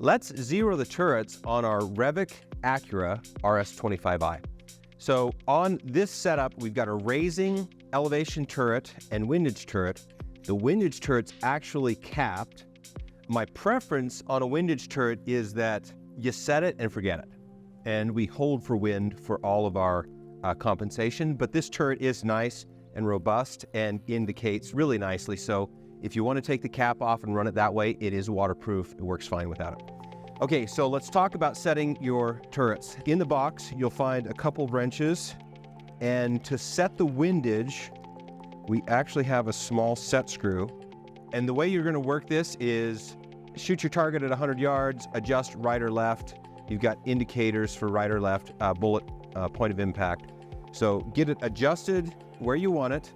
Let's zero the turrets on our Revic Acura RS25i. So on this setup, we've got a raising elevation turret and windage turret. The windage turret's actually capped. My preference on a windage turret is that you set it and forget it. And we hold for wind for all of our compensation, but this turret is nice and robust and indicates really nicely. So if you want to take the cap off and run it that way, it is waterproof. It works fine without it. Okay, so let's talk about setting your turrets. In the box, you'll find a couple wrenches, and to set the windage, we actually have a small set screw. And the way you're going to work this is shoot your target at 100 yards, adjust right or left. You've got indicators for right or left, bullet point of impact. So get it adjusted where you want it,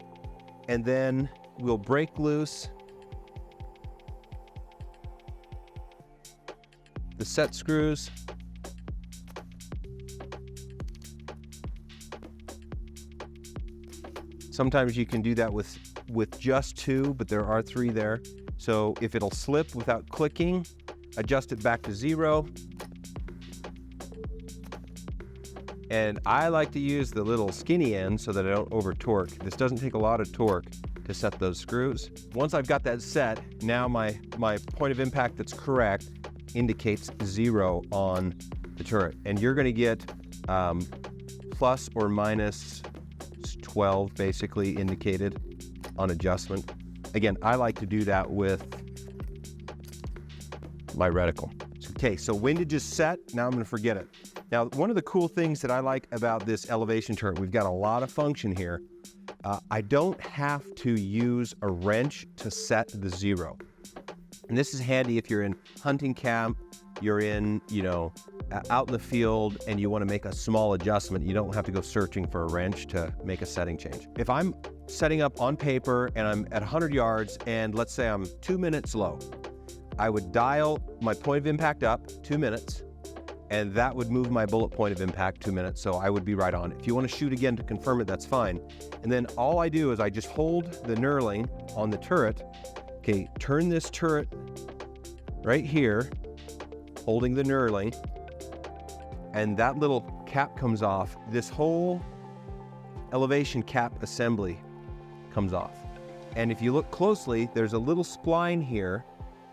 and then we'll break loose the set screws. Sometimes you can do that with just two, but there are three there. So if it'll slip without clicking, adjust it back to 0. And I like to use the little skinny end so that I don't over torque. This doesn't take a lot of torque to set those screws. Once I've got that set, now my point of impact that's correct indicates 0 on the turret. And you're gonna get plus or minus 12 basically indicated on adjustment. Again, I like to do that with my reticle. Okay, so windage is set, now I'm gonna forget it. Now, one of the cool things that I like about this elevation turret, we've got a lot of function here. I don't have to use a wrench to set the 0. And this is handy if you're in hunting camp, you're in, out in the field, and you want to make a small adjustment. You don't have to go searching for a wrench to make a setting change. If I'm setting up on paper and I'm at 100 yards, and let's say I'm 2 minutes low, I would dial my point of impact up 2 minutes, and that would move my bullet point of impact 2 minutes, so I would be right on. If you want to shoot again to confirm it, that's fine. And then all I do is I just hold the knurling on the turret. Okay, turn this turret right here, holding the knurling, and that little cap comes off. This whole elevation cap assembly comes off. And if you look closely, there's a little spline here,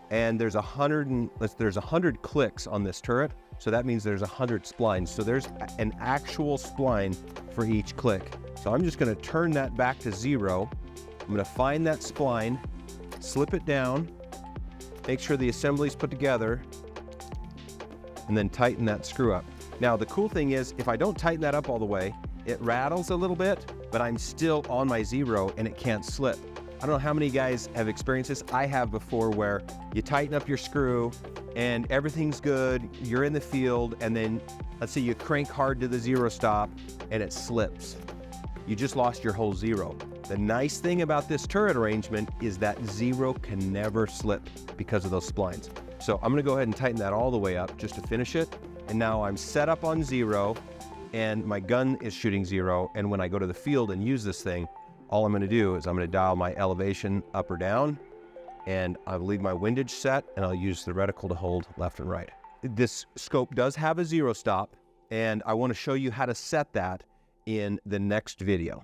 and there's 100 clicks on this turret. So that means there's 100 splines. So there's an actual spline for each click. So I'm just gonna turn that back to 0. I'm gonna find that spline, slip it down, make sure the assembly's put together, and then tighten that screw up. Now the cool thing is, if I don't tighten that up all the way, it rattles a little bit, but I'm still on my 0 and it can't slip. I don't know how many guys have experienced this. I have before, where you tighten up your screw and everything's good, you're in the field, and then let's say you crank hard to the 0 stop and it slips. You just lost your whole 0. The nice thing about this turret arrangement is that 0 can never slip because of those splines. So I'm gonna go ahead and tighten that all the way up just to finish it. And now I'm set up on 0 and my gun is shooting 0. And when I go to the field and use this thing, all I'm gonna do is I'm gonna dial my elevation up or down, and I'll leave my windage set, and I'll use the reticle to hold left and right. This scope does have a 0 stop, and I wanna show you how to set that in the next video.